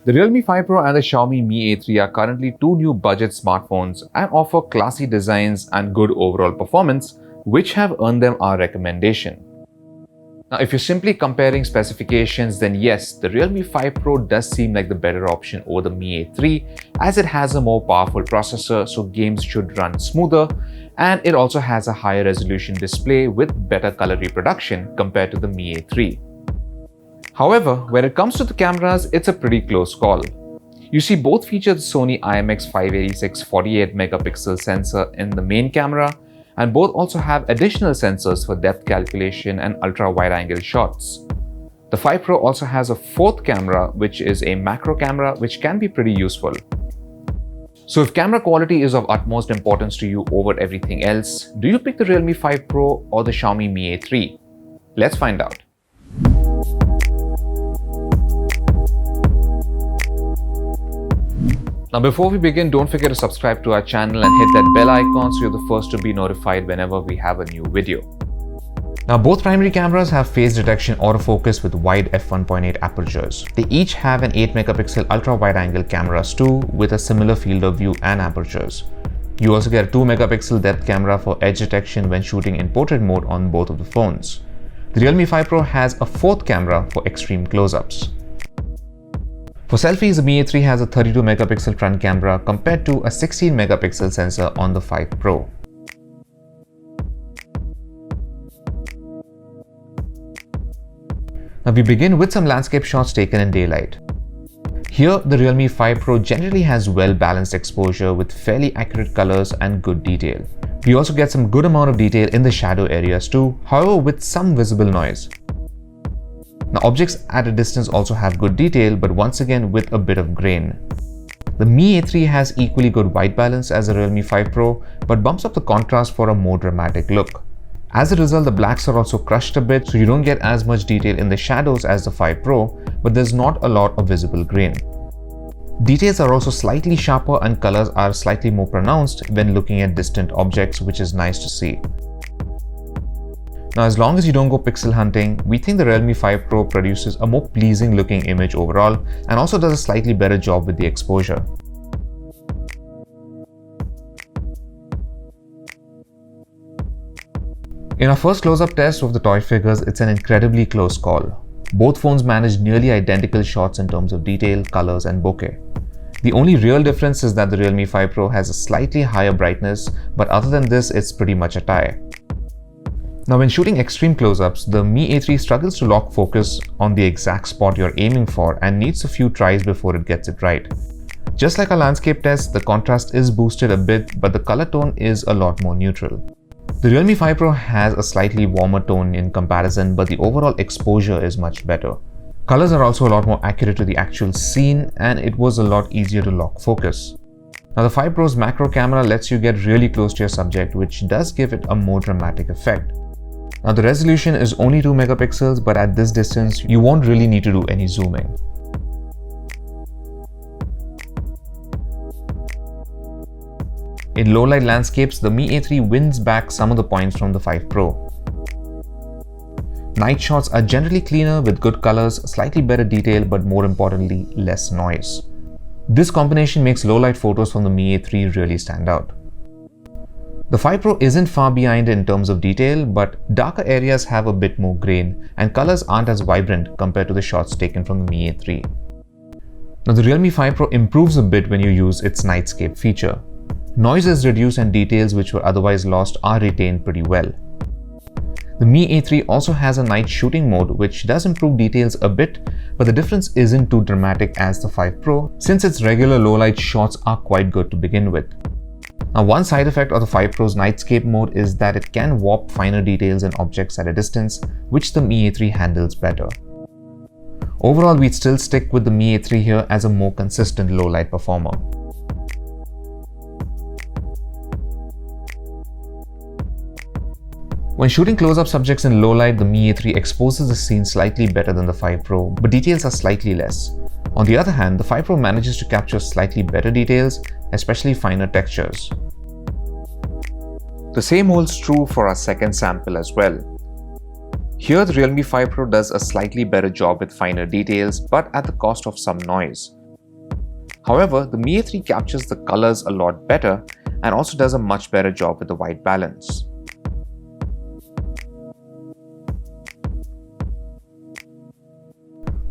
The Realme 5 Pro and the Xiaomi Mi A3 are currently two new budget smartphones and offer classy designs and good overall performance, which have earned them our recommendation. Now, if you're simply comparing specifications, then yes, the Realme 5 Pro does seem like the better option over the Mi A3, as it has a more powerful processor, so games should run smoother, and it also has a higher resolution display with better color reproduction compared to the Mi A3. However, when it comes to the cameras, it's a pretty close call. You see, both feature the Sony IMX586 48-megapixel sensor in the main camera, and both also have additional sensors for depth calculation and ultra-wide-angle shots. The 5 Pro also has a fourth camera, which is a macro camera, which can be pretty useful. So if camera quality is of utmost importance to you over everything else, do you pick the Realme 5 Pro or the Xiaomi Mi A3? Let's find out. Now before we begin, don't forget to subscribe to our channel and hit that bell icon so you're the first to be notified whenever we have a new video. Now both primary cameras have phase detection autofocus with wide f1.8 apertures. They each have an 8-megapixel ultra-wide-angle cameras too, with a similar field of view and apertures. You also get a 2-megapixel depth camera for edge detection when shooting in portrait mode on both of the phones. The Realme 5 Pro has a fourth camera for extreme close-ups. For selfies, the Mi A3 has a 32-megapixel front camera compared to a 16-megapixel sensor on the 5 Pro. Now we begin with some landscape shots taken in daylight. Here, the Realme 5 Pro generally has well-balanced exposure with fairly accurate colors and good detail. We also get some good amount of detail in the shadow areas too, however with some visible noise. Now objects at a distance also have good detail, but once again with a bit of grain. The Mi A3 has equally good white balance as the Realme 5 Pro, but bumps up the contrast for a more dramatic look. As a result, the blacks are also crushed a bit, so you don't get as much detail in the shadows as the 5 Pro, but there's not a lot of visible grain. Details are also slightly sharper and colors are slightly more pronounced when looking at distant objects, which is nice to see. Now, as long as you don't go pixel hunting, we think the Realme 5 Pro produces a more pleasing looking image overall and also does a slightly better job with the exposure. In our first close-up test of the toy figures, it's an incredibly close call. Both phones manage nearly identical shots in terms of detail, colors and bokeh. The only real difference is that the Realme 5 Pro has a slightly higher brightness, but other than this, it's pretty much a tie. Now when shooting extreme close-ups, the Mi A3 struggles to lock focus on the exact spot you're aiming for and needs a few tries before it gets it right. Just like our landscape test, the contrast is boosted a bit, but the color tone is a lot more neutral. The Realme 5 Pro has a slightly warmer tone in comparison, but the overall exposure is much better. Colors are also a lot more accurate to the actual scene, and it was a lot easier to lock focus. Now the 5 Pro's macro camera lets you get really close to your subject, which does give it a more dramatic effect. Now the resolution is only 2 megapixels, but at this distance, you won't really need to do any zooming. In low-light landscapes, the Mi A3 wins back some of the points from the 5 Pro. Night shots are generally cleaner with good colors, slightly better detail, but more importantly, less noise. This combination makes low-light photos from the Mi A3 really stand out. The 5 Pro isn't far behind in terms of detail, but darker areas have a bit more grain and colors aren't as vibrant compared to the shots taken from the Mi A3. Now the Realme 5 Pro improves a bit when you use its nightscape feature. Noise is reduced and details which were otherwise lost are retained pretty well. The Mi A3 also has a night shooting mode which does improve details a bit, but the difference isn't too dramatic as the 5 Pro since its regular low light shots are quite good to begin with. Now one side effect of the 5 Pro's nightscape mode is that it can warp finer details in objects at a distance, which the Mi A3 handles better. Overall, we'd still stick with the Mi A3 here as a more consistent low light performer. When shooting close-up subjects in low light, the Mi A3 exposes the scene slightly better than the 5 Pro, but details are slightly less. On the other hand, the 5 Pro manages to capture slightly better details, especially finer textures. The same holds true for our second sample as well. Here, the Realme 5 Pro does a slightly better job with finer details, but at the cost of some noise. However, the Mi A3 captures the colors a lot better and also does a much better job with the white balance.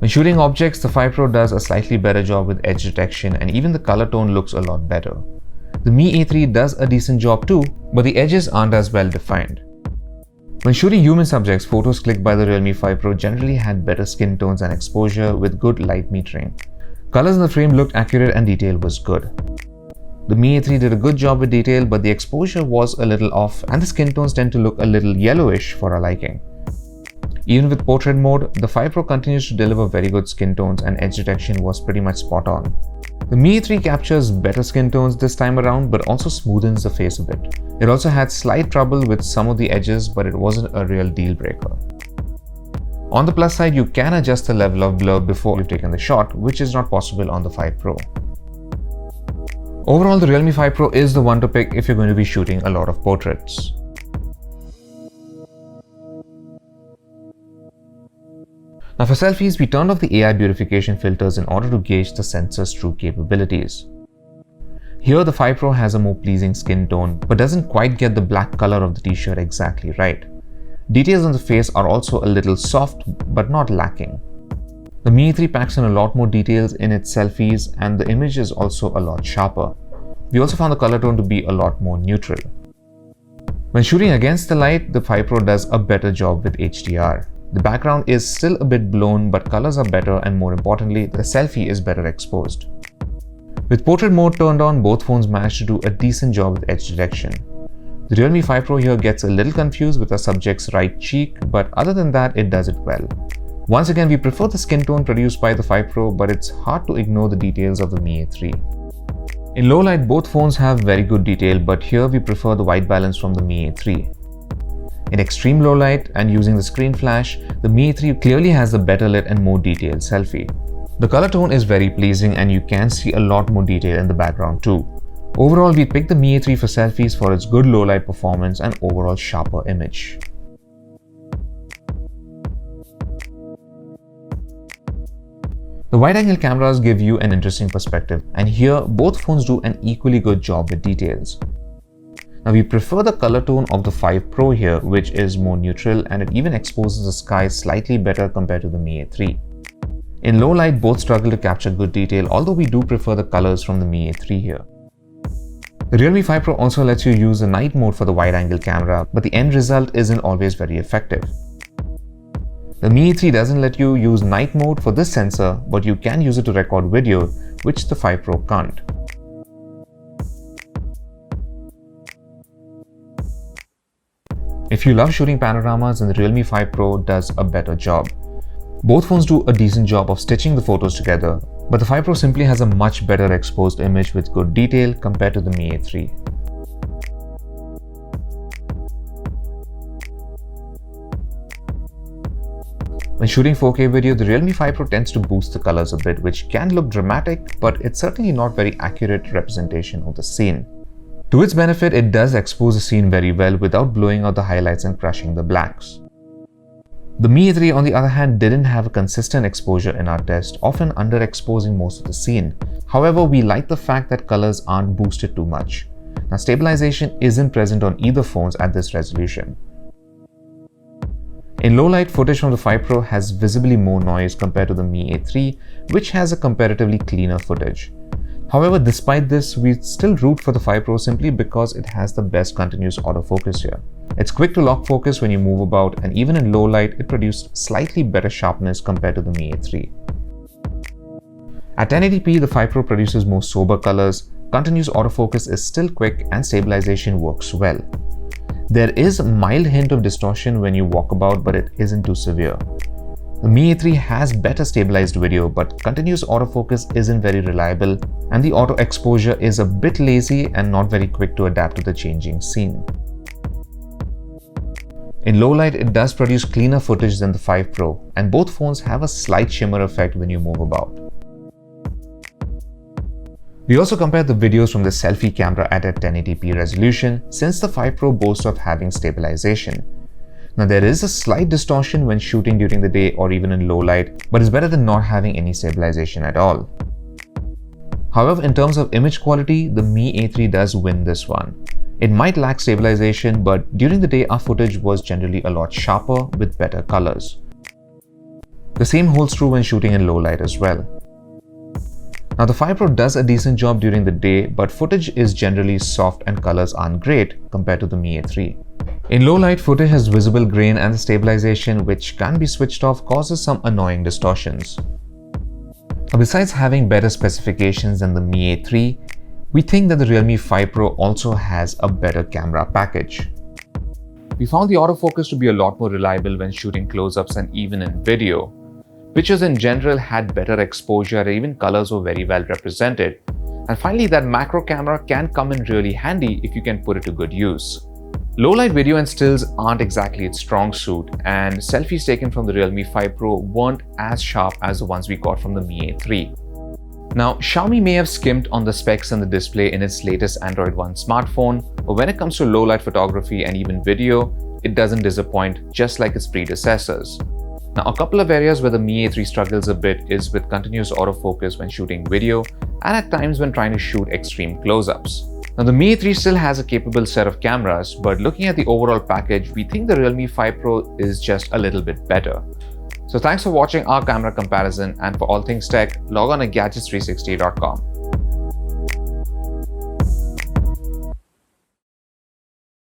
When shooting objects, the 5 Pro does a slightly better job with edge detection, and even the color tone looks a lot better. The Mi A3 does a decent job too, but the edges aren't as well defined. When shooting human subjects, photos clicked by the Realme 5 Pro generally had better skin tones and exposure with good light metering. Colors in the frame looked accurate and detail was good. The Mi A3 did a good job with detail, but the exposure was a little off and the skin tones tend to look a little yellowish for our liking. Even with portrait mode, the 5 Pro continues to deliver very good skin tones and edge detection was pretty much spot on. The Mi A3 captures better skin tones this time around but also smoothens the face a bit. It also had slight trouble with some of the edges, but it wasn't a real deal breaker. On the plus side, you can adjust the level of blur before you've taken the shot, which is not possible on the 5 Pro. Overall, the Realme 5 Pro is the one to pick if you're going to be shooting a lot of portraits. Now for selfies, we turned off the AI beautification filters in order to gauge the sensor's true capabilities. Here the 5 Pro has a more pleasing skin tone, but doesn't quite get the black color of the t-shirt exactly right. Details on the face are also a little soft, but not lacking. The Mi A3 packs in a lot more details in its selfies, and the image is also a lot sharper. We also found the color tone to be a lot more neutral. When shooting against the light, the 5 Pro does a better job with HDR. The background is still a bit blown, but colors are better, and more importantly, the selfie is better exposed. With portrait mode turned on, both phones managed to do a decent job with edge detection. The Realme 5 Pro here gets a little confused with the subject's right cheek, but other than that, it does it well. Once again, we prefer the skin tone produced by the 5 Pro, but it's hard to ignore the details of the Mi A3. In low light, both phones have very good detail, but here we prefer the white balance from the Mi A3. In extreme low light and using the screen flash, the Mi A3 clearly has a better lit and more detailed selfie. The color tone is very pleasing and you can see a lot more detail in the background too. Overall, we picked the Mi A3 for selfies for its good low light performance and overall sharper image. The wide-angle cameras give you an interesting perspective, and here both phones do an equally good job with details. Now we prefer the color tone of the 5 Pro here, which is more neutral and it even exposes the sky slightly better compared to the Mi A3. In low light, both struggle to capture good detail, although we do prefer the colors from the Mi A3 here. The Realme 5 Pro also lets you use the night mode for the wide-angle camera, but the end result isn't always very effective. The Mi A3 doesn't let you use night mode for this sensor, but you can use it to record video, which the 5 Pro can't. If you love shooting panoramas, then the Realme 5 Pro does a better job. Both phones do a decent job of stitching the photos together, but the 5 Pro simply has a much better exposed image with good detail compared to the Mi A3. When shooting 4K video, the Realme 5 Pro tends to boost the colors a bit, which can look dramatic, but it's certainly not very accurate representation of the scene. To its benefit, it does expose the scene very well without blowing out the highlights and crushing the blacks. The Mi A3 on the other hand didn't have a consistent exposure in our test, often underexposing most of the scene. However, we like the fact that colors aren't boosted too much. Now, stabilization isn't present on either phones at this resolution. In low light, footage from the 5 Pro has visibly more noise compared to the Mi A3, which has a comparatively cleaner footage. However, despite this, we still root for the 5 Pro simply because it has the best continuous autofocus here. It's quick to lock focus when you move about, and even in low light, it produced slightly better sharpness compared to the Mi A3. At 1080p, the 5 Pro produces more sober colors, continuous autofocus is still quick, and stabilization works well. There is a mild hint of distortion when you walk about, but it isn't too severe. The Mi A3 has better stabilized video, but continuous autofocus isn't very reliable, and the auto exposure is a bit lazy and not very quick to adapt to the changing scene. In low light, it does produce cleaner footage than the 5 Pro, and both phones have a slight shimmer effect when you move about. We also compared the videos from the selfie camera at a 1080p resolution, since the 5 Pro boasts of having stabilization. Now there is a slight distortion when shooting during the day or even in low light, but it's better than not having any stabilization at all. However, in terms of image quality, the Mi A3 does win this one. It might lack stabilization, but during the day our footage was generally a lot sharper with better colors. The same holds true when shooting in low light as well. Now the 5 Pro does a decent job during the day, but footage is generally soft and colors aren't great compared to the Mi A3. In low light, footage has visible grain and the stabilization, which can be switched off, causes some annoying distortions. Now, besides having better specifications than the Mi A3, we think that the Realme 5 Pro also has a better camera package. We found the autofocus to be a lot more reliable when shooting close-ups and even in video. Pictures in general had better exposure and even colors were very well represented. And finally, that macro camera can come in really handy if you can put it to good use. Low light video and stills aren't exactly its strong suit, and selfies taken from the Realme 5 Pro weren't as sharp as the ones we got from the Mi A3. Now, Xiaomi may have skimped on the specs and the display in its latest Android One smartphone, but when it comes to low light photography and even video, it doesn't disappoint, just like its predecessors. Now, a couple of areas where the Mi A3 struggles a bit is with continuous autofocus when shooting video and at times when trying to shoot extreme close-ups. Now, the Mi A3 still has a capable set of cameras, but looking at the overall package, we think the Realme 5 Pro is just a little bit better. So thanks for watching our camera comparison, and for all things tech, log on to gadgets360.com.